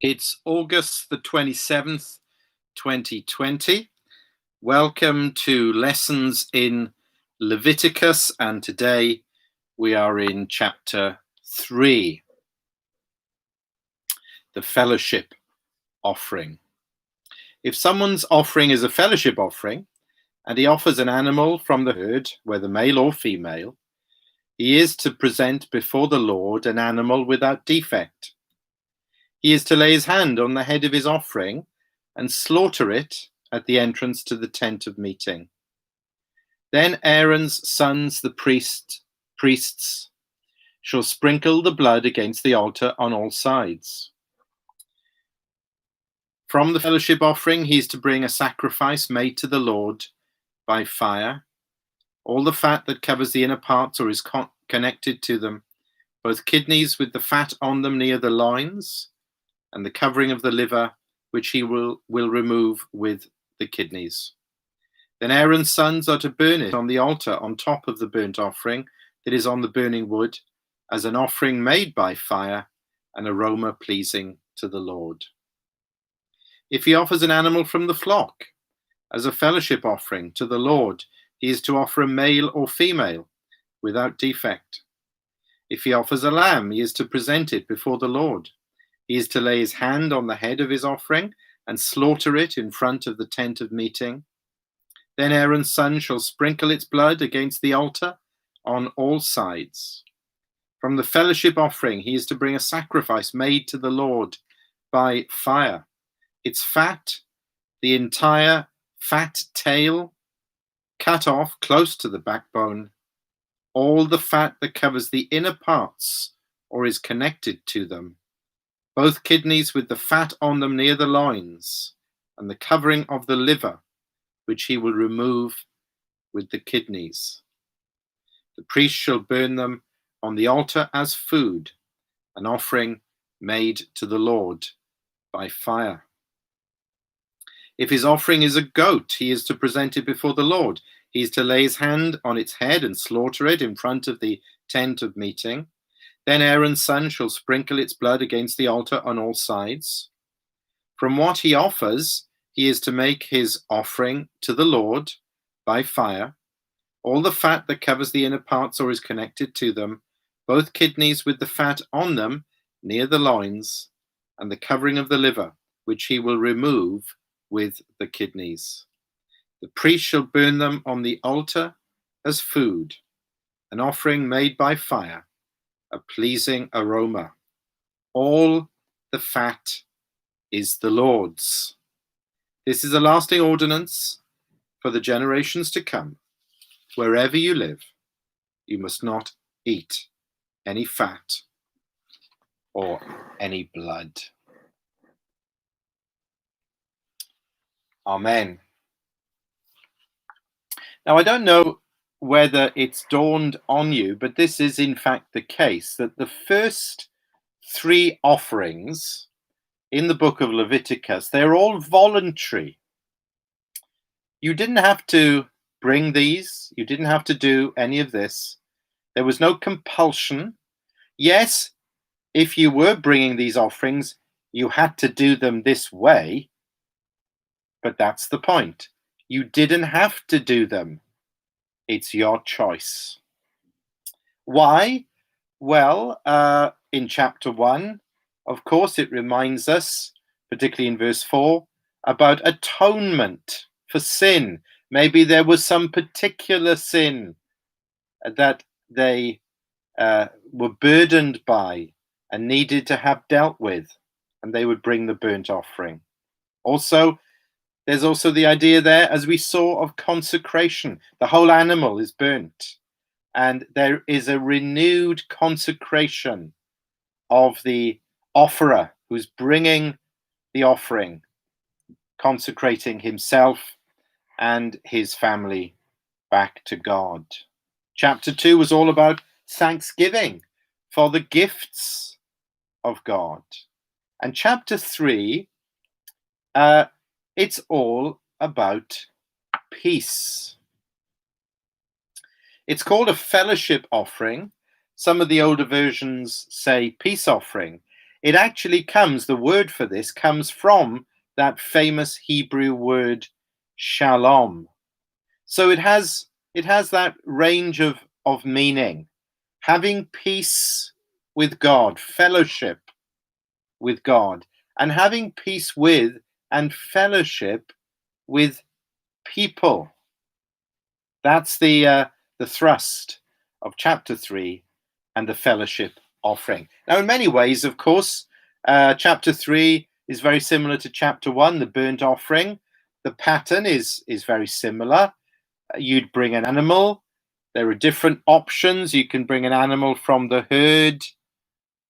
It's August the 27th, 2020. Welcome to Lessons in Leviticus, and today we are in chapter 3, the fellowship offering. If someone's offering is a fellowship offering, and he offers an animal from the herd, whether male or female, he is to present before the Lord an animal without defect. He is to lay his hand on the head of his offering and slaughter it at the entrance to the tent of meeting. Then Aaron's sons, the priests, shall sprinkle the blood against the altar on all sides. From the fellowship offering, he is to bring a sacrifice made to the Lord by fire. All the fat that covers the inner parts or is connected to them, both kidneys with the fat on them near the loins, and the covering of the liver, which he will remove with the kidneys. Then Aaron's sons are to burn it on the altar on top of the burnt offering that is on the burning wood, as an offering made by fire, an aroma pleasing to the Lord. If he offers an animal from the flock as a fellowship offering to the Lord, he is to offer a male or female without defect. If he offers a lamb, he is to present it before the Lord. He is to lay his hand on the head of his offering and slaughter it in front of the tent of meeting. Then Aaron's son shall sprinkle its blood against the altar on all sides. From the fellowship offering, he is to bring a sacrifice made to the Lord by fire. Its fat, the entire fat tail, cut off close to the backbone, all the fat that covers the inner parts or is connected to them, both kidneys with the fat on them near the loins, and the covering of the liver, which he will remove with the kidneys. The priest shall burn them on the altar as food, an offering made to the Lord by fire. If his offering is a goat, he is to present it before the Lord. He is to lay his hand on its head and slaughter it in front of the tent of meeting. Then Aaron's son shall sprinkle its blood against the altar on all sides. From what he offers, he is to make his offering to the Lord by fire. All the fat that covers the inner parts or is connected to them, both kidneys with the fat on them near the loins, and the covering of the liver, which he will remove with the kidneys. The priest shall burn them on the altar as food, an offering made by fire, a pleasing aroma. All the fat is the Lord's. This is a lasting ordinance for the generations to come. Wherever you live, you must not eat any fat or any blood. Amen. Now, I don't know whether it's dawned on you, but this is in fact the case, that the first 3 offerings in the book of Leviticus, they're all voluntary. You didn't have to bring these. You didn't have to do any of this. There was no compulsion. Yes, if you were bringing these offerings, you had to do them this way, but that's the point. You didn't have to do them. It's your choice. Why? Well, in chapter 1, of course, it reminds us, particularly in verse 4, about atonement for sin. Maybe there was some particular sin that they were burdened by and needed to have dealt with, and they would bring the burnt offering. Also, there's also the idea there, as we saw, of consecration. The whole animal is burnt, and there is a renewed consecration of the offerer who's bringing the offering, consecrating himself and his family back to God. Chapter 2 was all about thanksgiving for the gifts of God. And chapter 3, it's all about peace. It's called a fellowship offering. Some of the older versions say peace offering. It actually comes, the word for this comes from that famous Hebrew word shalom. So it has that range of meaning. Having peace with God, fellowship with God, and having peace with and fellowship with people. That's the thrust of chapter 3 and the fellowship offering. Now, in many ways, of course, chapter 3 is very similar to chapter 1, the burnt offering. The pattern is very similar. You'd bring an animal. There are different options. You can bring an animal from the herd,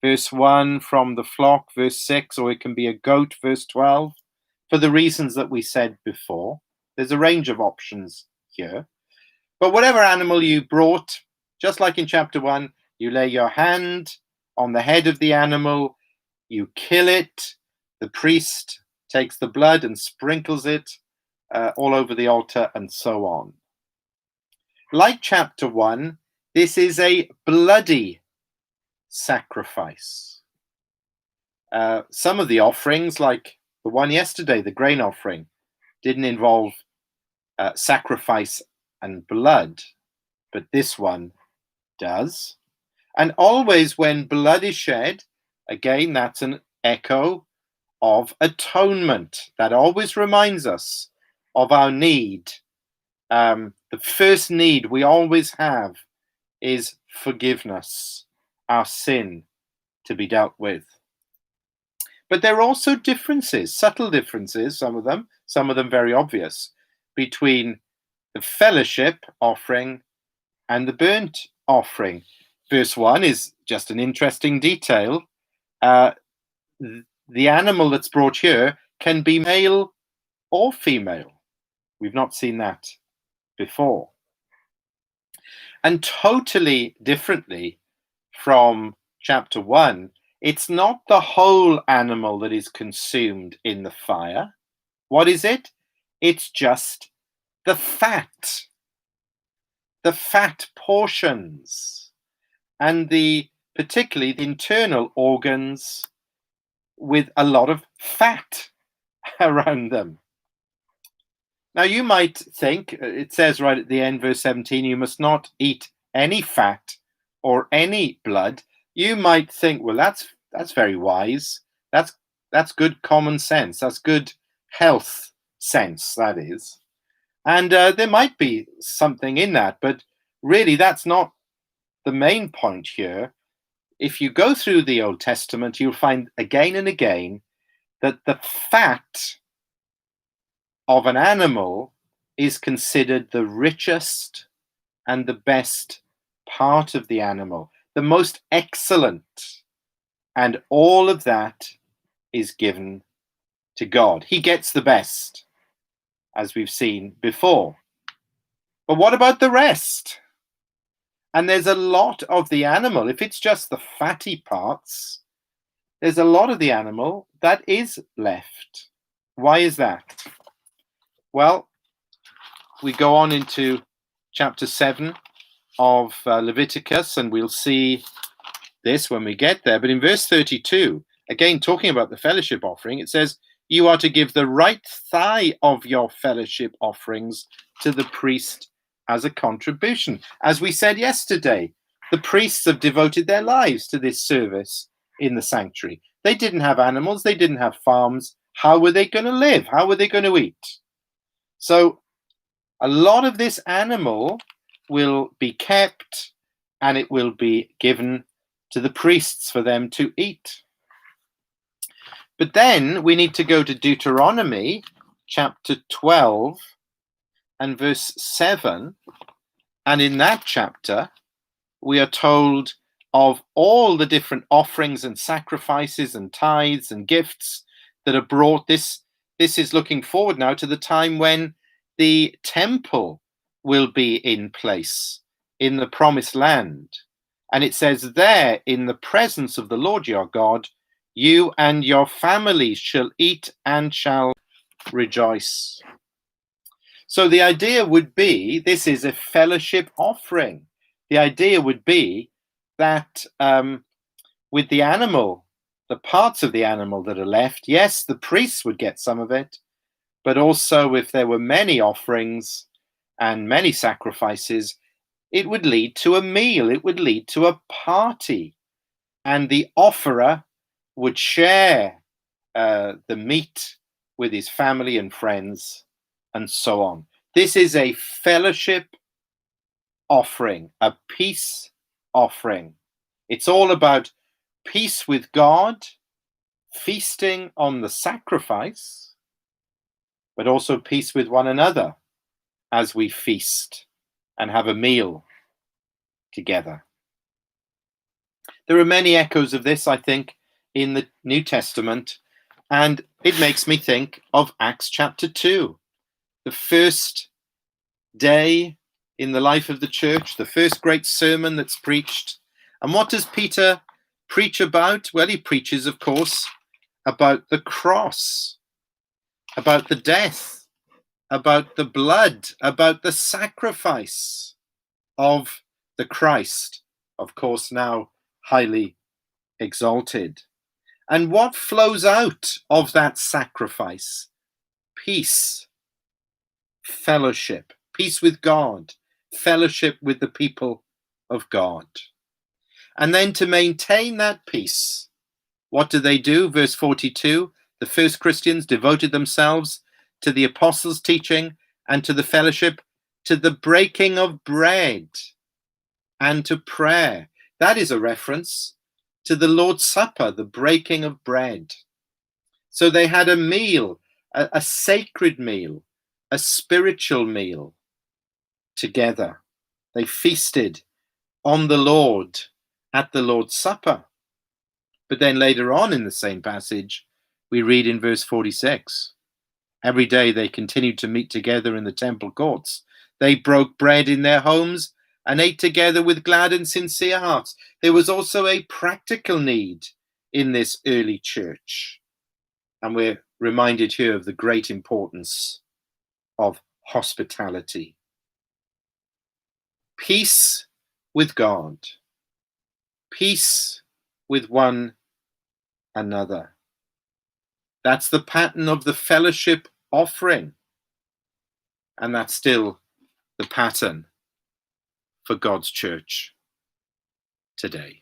verse 1, from the flock, verse 6, or it can be a goat, verse 12, for the reasons that we said before. There's a range of options here. But whatever animal you brought, just like in chapter 1, you lay your hand on the head of the animal, you kill it, the priest takes the blood and sprinkles it all over the altar, and so on. Like chapter 1, this is a bloody sacrifice. Some of the offerings, like the one yesterday, the grain offering, didn't involve sacrifice and blood, but this one does. And always when blood is shed, again, that's an echo of atonement. That always reminds us of our need. The first need we always have is forgiveness, our sin to be dealt with. But there are also differences, subtle differences, some of them very obvious, between the fellowship offering and the burnt offering. Verse 1 is just an interesting detail. The animal that's brought here can be male or female. We've not seen that before. And totally differently from chapter 1, it's not the whole animal that is consumed in the fire. What is it? It's just the fat portions, and particularly the internal organs with a lot of fat around them. Now you might think, it says right at the end, verse 17, you must not eat any fat or any blood. You might think, well, that's very wise. That's good common sense. That's good health sense, that is. And there might be something in that, but really that's not the main point here. If you go through the Old Testament, you'll find again and again that the fat of an animal is considered the richest and the best part of the animal, the most excellent. And all of that is given to God. He gets the best, as we've seen before. But what about the rest? And there's a lot of the animal. If it's just the fatty parts, there's a lot of the animal that is left. Why is that? Well, we go on into chapter 7 of Leviticus, and we'll see this when we get there. But in verse 32, again, talking about the fellowship offering, it says, you are to give the right thigh of your fellowship offerings to the priest as a contribution. As we said yesterday, the priests have devoted their lives to this service in the sanctuary. They didn't have animals, they didn't have farms. How were they going to live? How were they going to eat? So a lot of this animal will be kept, and it will be given to the priests for them to eat. But then we need to go to Deuteronomy chapter 12 and verse 7. And in that chapter, we are told of all the different offerings and sacrifices and tithes and gifts that are brought. This is looking forward now to the time when the temple will be in place in the promised land. And it says there, in the presence of the Lord your God, you and your families shall eat and shall rejoice. So the idea would be, this is a fellowship offering. The idea would be that with the animal the parts of the animal that are left, yes, the priests would get some of it, but also if there were many offerings and many sacrifices, it would lead to a meal, it would lead to a party, and the offerer would share the meat with his family and friends, and so on. This is a fellowship offering, a peace offering. It's all about peace with God, feasting on the sacrifice, but also peace with one another as we feast and have a meal together. There are many echoes of this, I think, in the New Testament, and it makes me think of Acts chapter 2, the first day in the life of the church, the first great sermon that's preached. And what does Peter preach about? Well, he preaches, of course, about the cross, about the death, about the blood, about the sacrifice of the Christ, of course, now highly exalted. And what flows out of that sacrifice? Peace, fellowship, peace with God, fellowship with the people of God. And then to maintain that peace, what do? Verse 42, the first Christians devoted themselves to the apostles' teaching and to the fellowship, to the breaking of bread and to prayer. That is a reference to the Lord's Supper, the breaking of bread. So they had a meal, a sacred meal, a spiritual meal together. They feasted on the Lord at the Lord's Supper. But then later on in the same passage, we read in verse 46, every day they continued to meet together in the temple courts. They broke bread in their homes and ate together with glad and sincere hearts. There was also a practical need in this early church. And we're reminded here of the great importance of hospitality. Peace with God. Peace with one another. That's the pattern of the fellowship offering. And that's still the pattern for God's church today.